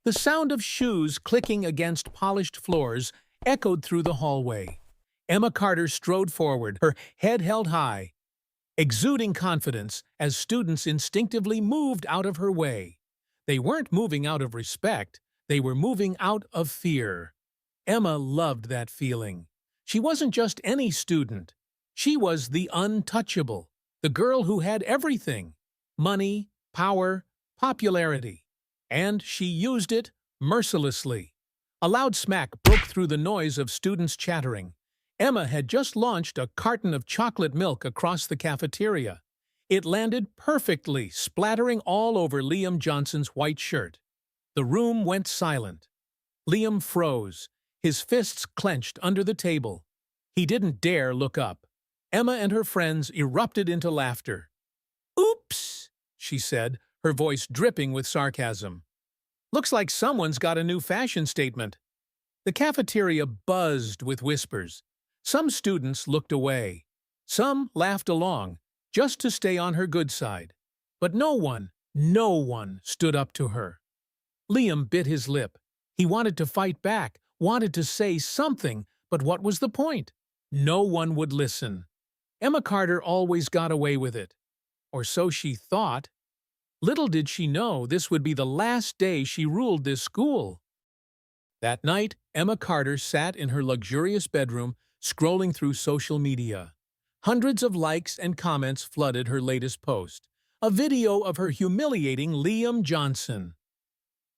The sound of shoes clicking against polished floors echoed through the hallway. Emma Carter strode forward, her head held high, exuding confidence as students instinctively moved out of her way. They weren't moving out of respect, they were moving out of fear. Emma loved that feeling. She wasn't just any student. She was the untouchable, the girl who had everything: money, power, popularity. And she used it mercilessly. A loud smack broke through the noise of students chattering. Emma had just launched a carton of chocolate milk across the cafeteria. It landed perfectly, splattering all over Liam Johnson's white shirt. The room went silent. Liam froze, his fists clenched under the table. He didn't dare look up. Emma and her friends erupted into laughter. "Oops," she said, her voice dripping with sarcasm. "Looks like someone's got a new fashion statement." The cafeteria buzzed with whispers. Some students looked away. Some laughed along, just to stay on her good side. But no one stood up to her. Liam bit his lip. He wanted to fight back, wanted to say something, but what was the point? No one would listen. Emma Carter always got away with it. Or so she thought. Little did she know this would be the last day she ruled this school. That night, Emma Carter sat in her luxurious bedroom, scrolling through social media. Hundreds of likes and comments flooded her latest post, a video of her humiliating Liam Johnson.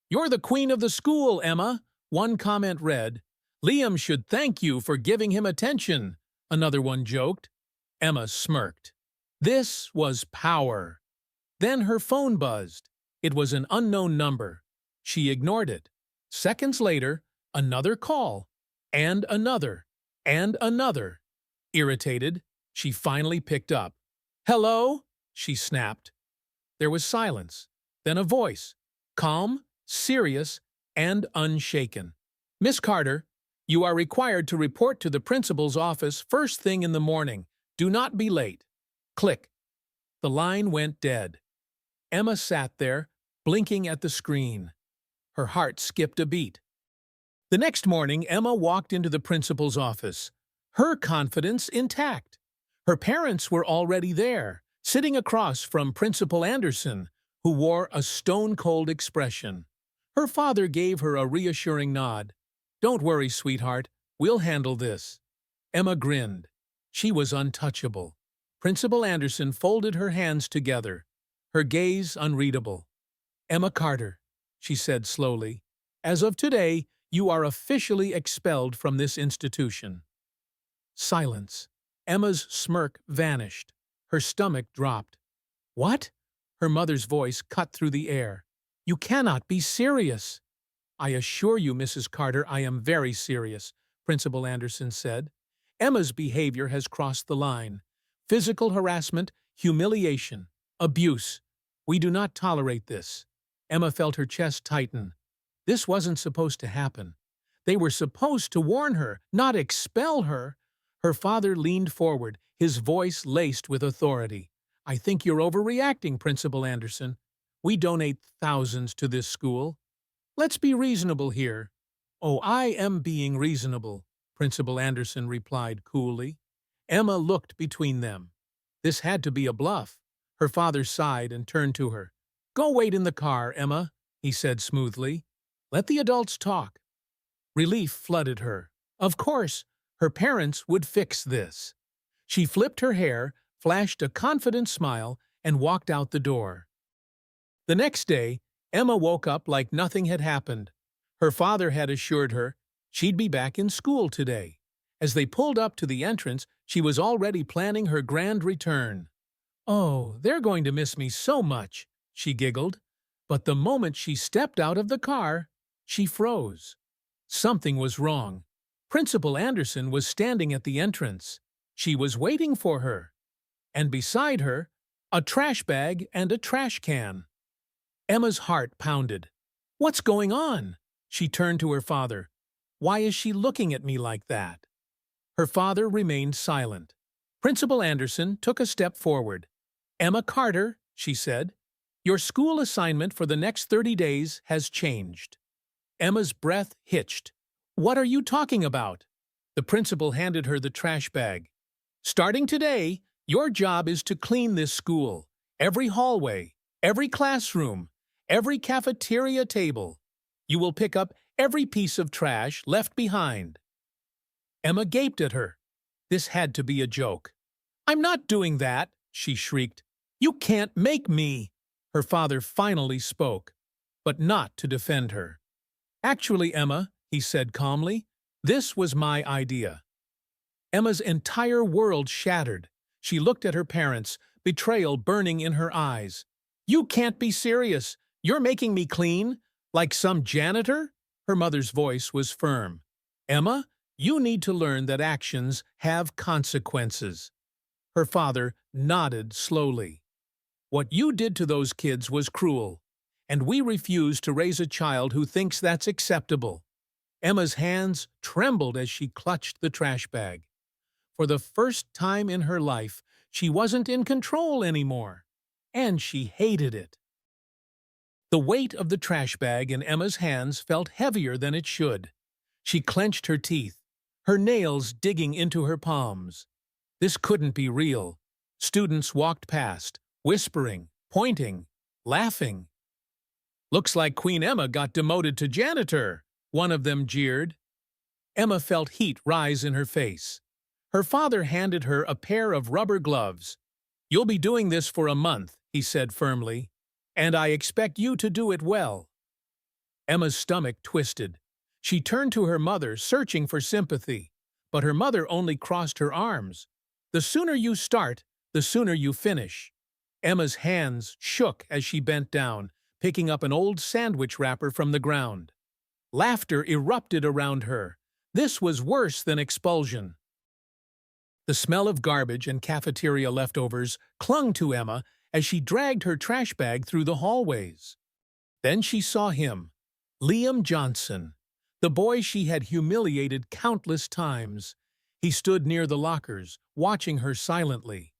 "You're the queen of the school, Emma," one comment read. "Liam should thank you for giving him attention," another one joked. Emma smirked. This was power. Then her phone buzzed. It was an unknown number. She ignored it. Seconds later, another call, and another, and another. Irritated, she finally picked up. "Hello?" she snapped. There was silence, then a voice, calm, serious, and unshaken. "Miss Carter, you are required to report to the principal's office first thing in the morning. Do not be late." Click. The line went dead. Emma sat there, blinking at the screen. Her heart skipped a beat. The next morning, Emma walked into the principal's office, her confidence intact. Her parents were already there, sitting across from Principal Anderson, who wore a stone-cold expression. Her father gave her a reassuring nod. "Don't worry, sweetheart. We'll handle this." Emma grinned. She was untouchable. Principal Anderson folded her hands together, her gaze unreadable. "Emma Carter," she said slowly, "as of today, you are officially expelled from this institution." Silence. Emma's smirk vanished. Her stomach dropped. "What?" Her mother's voice cut through the air. "You cannot be serious." "I assure you, Mrs. Carter, I am very serious," Principal Anderson said. "Emma's behavior has crossed the line. Physical harassment, humiliation, abuse. We do not tolerate this." Emma felt her chest tighten. This wasn't supposed to happen. They were supposed to warn her, not expel her. Her father leaned forward, his voice laced with authority. "I think you're overreacting, Principal Anderson. We donate thousands to this school. Let's be reasonable here." "Oh, I am being reasonable," Principal Anderson replied coolly. Emma looked between them. This had to be a bluff. Her father sighed and turned to her. "Go wait in the car, Emma," he said smoothly. "Let the adults talk." Relief flooded her. Of course, her parents would fix this. She flipped her hair, flashed a confident smile, and walked out the door. The next day, Emma woke up like nothing had happened. Her father had assured her she'd be back in school today. As they pulled up to the entrance, she was already planning her grand return. "Oh, they're going to miss me so much," she giggled. But the moment she stepped out of the car, she froze. Something was wrong. Principal Anderson was standing at the entrance. She was waiting for her. And beside her, a trash bag and a trash can. Emma's heart pounded. "What's going on?" She turned to her father. "Why is she looking at me like that?" Her father remained silent. Principal Anderson took a step forward. "Emma Carter," she said, "your school assignment for the next 30 days has changed." Emma's breath hitched. "What are you talking about?" The principal handed her the trash bag. "Starting today, your job is to clean this school. Every hallway, every classroom, every cafeteria table. You will pick up every piece of trash left behind." Emma gaped at her. This had to be a joke. "I'm not doing that," she shrieked. "You can't make me." Her father finally spoke, but not to defend her. "Actually, Emma," he said calmly, "this was my idea." Emma's entire world shattered. She looked at her parents, betrayal burning in her eyes. "You can't be serious. You're making me clean? Like some janitor?" Her mother's voice was firm. "Emma, you need to learn that actions have consequences." Her father nodded slowly. "What you did to those kids was cruel, and we refuse to raise a child who thinks that's acceptable." Emma's hands trembled as she clutched the trash bag. For the first time in her life, she wasn't in control anymore, and she hated it. The weight of the trash bag in Emma's hands felt heavier than it should. She clenched her teeth, her nails digging into her palms. This couldn't be real. Students walked past, whispering, pointing, laughing. "Looks like Queen Emma got demoted to janitor," one of them jeered. Emma felt heat rise in her face. Her father handed her a pair of rubber gloves. "You'll be doing this for a month," he said firmly, "and I expect you to do it well." Emma's stomach twisted. She turned to her mother, searching for sympathy, but her mother only crossed her arms. "The sooner you start, the sooner you finish." Emma's hands shook as she bent down, picking up an old sandwich wrapper from the ground. Laughter erupted around her. This was worse than expulsion. The smell of garbage and cafeteria leftovers clung to Emma as she dragged her trash bag through the hallways. Then she saw him, Liam Johnson, the boy she had humiliated countless times. He stood near the lockers, watching her silently.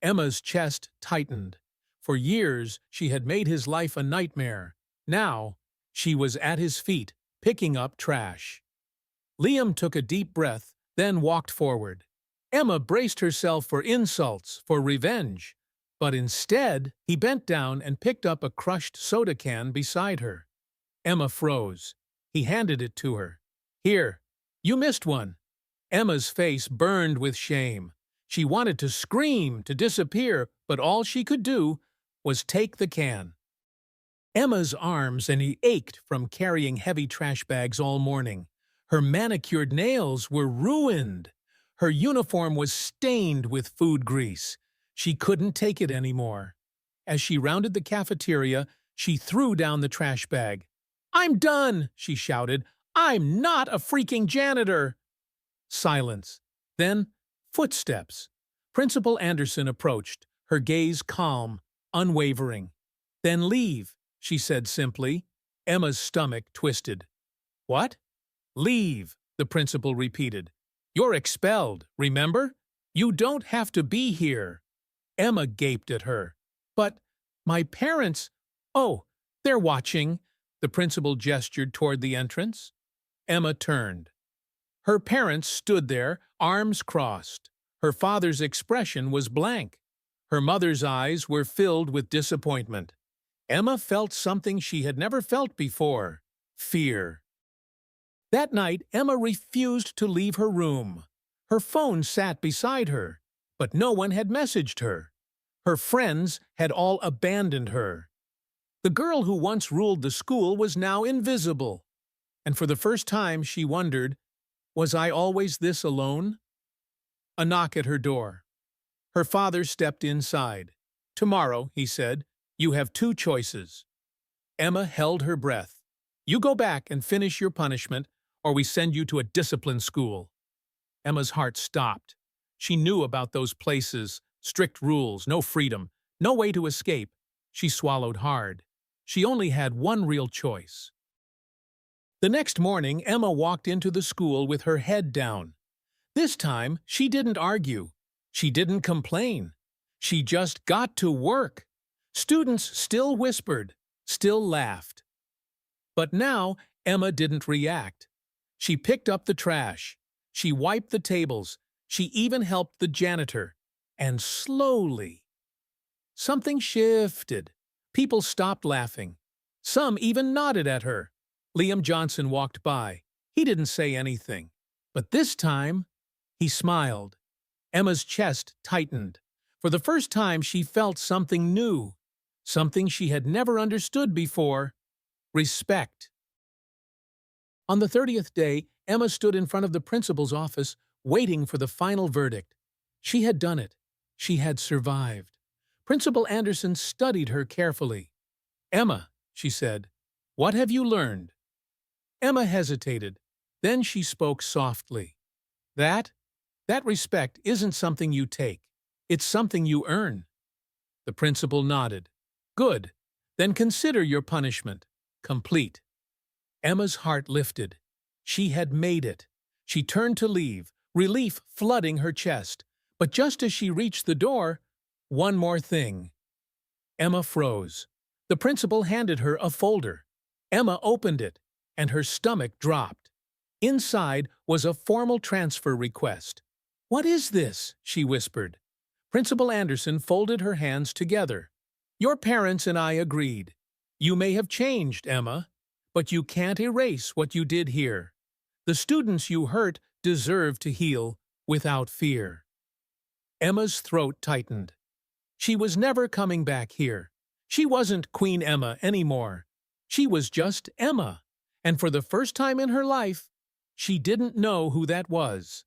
Emma's chest tightened. For years, she had made his life a nightmare. Now, she was at his feet, picking up trash. Liam took a deep breath, then walked forward. Emma braced herself for insults, for revenge. But instead, he bent down and picked up a crushed soda can beside her. Emma froze. He handed it to her. "Here, you missed one." Emma's face burned with shame. She wanted to scream, to disappear, but all she could do was take the can. Emma's arms and he ached from carrying heavy trash bags all morning. Her manicured nails were ruined. Her uniform was stained with food grease. She couldn't take it anymore. As she rounded the cafeteria, she threw down the trash bag. "I'm done!" she shouted. "I'm not a freaking janitor!" Silence. Then, footsteps. Principal Anderson approached, her gaze calm, unwavering. "Then leave," she said simply. Emma's stomach twisted. "What?" "Leave," the principal repeated. "You're expelled, remember? You don't have to be here." Emma gaped at her. "But my parents—" "Oh, they're watching." The principal gestured toward the entrance. Emma turned. Her parents stood there, arms crossed. Her father's expression was blank. Her mother's eyes were filled with disappointment. Emma felt something she had never felt before: fear. That night, Emma refused to leave her room. Her phone sat beside her, but no one had messaged her. Her friends had all abandoned her. The girl who once ruled the school was now invisible. And for the first time, she wondered, was I always this alone? A knock at her door. Her father stepped inside. "Tomorrow," he said, "you have two choices." Emma held her breath. "You go back and finish your punishment, or we send you to a discipline school." Emma's heart stopped. She knew about those places, strict rules, no freedom, no way to escape. She swallowed hard. She only had one real choice. The next morning, Emma walked into the school with her head down. This time, she didn't argue. She didn't complain. She just got to work. Students still whispered, still laughed. But now, Emma didn't react. She picked up the trash. She wiped the tables. She even helped the janitor. And slowly, something shifted. People stopped laughing. Some even nodded at her. Liam Johnson walked by. He didn't say anything. But this time, he smiled. Emma's chest tightened. For the first time, she felt something new. Something she had never understood before. Respect. On the 30th day, Emma stood in front of the principal's office, waiting for the final verdict. She had done it. She had survived. Principal Anderson studied her carefully. "Emma," she said, "what have you learned?" Emma hesitated. Then she spoke softly. That respect isn't something you take. It's something you earn." The principal nodded. "Good. Then consider your punishment complete." Emma's heart lifted. She had made it. She turned to leave, relief flooding her chest. But just as she reached the door, one more thing. Emma froze. The principal handed her a folder. Emma opened it, and her stomach dropped. Inside was a formal transfer request. "What is this?" she whispered. Principal Anderson folded her hands together. "Your parents and I agreed. You may have changed, Emma, but you can't erase what you did here. The students you hurt deserve to heal without fear." Emma's throat tightened. She was never coming back here. She wasn't Queen Emma anymore. She was just Emma. And for the first time in her life, she didn't know who that was.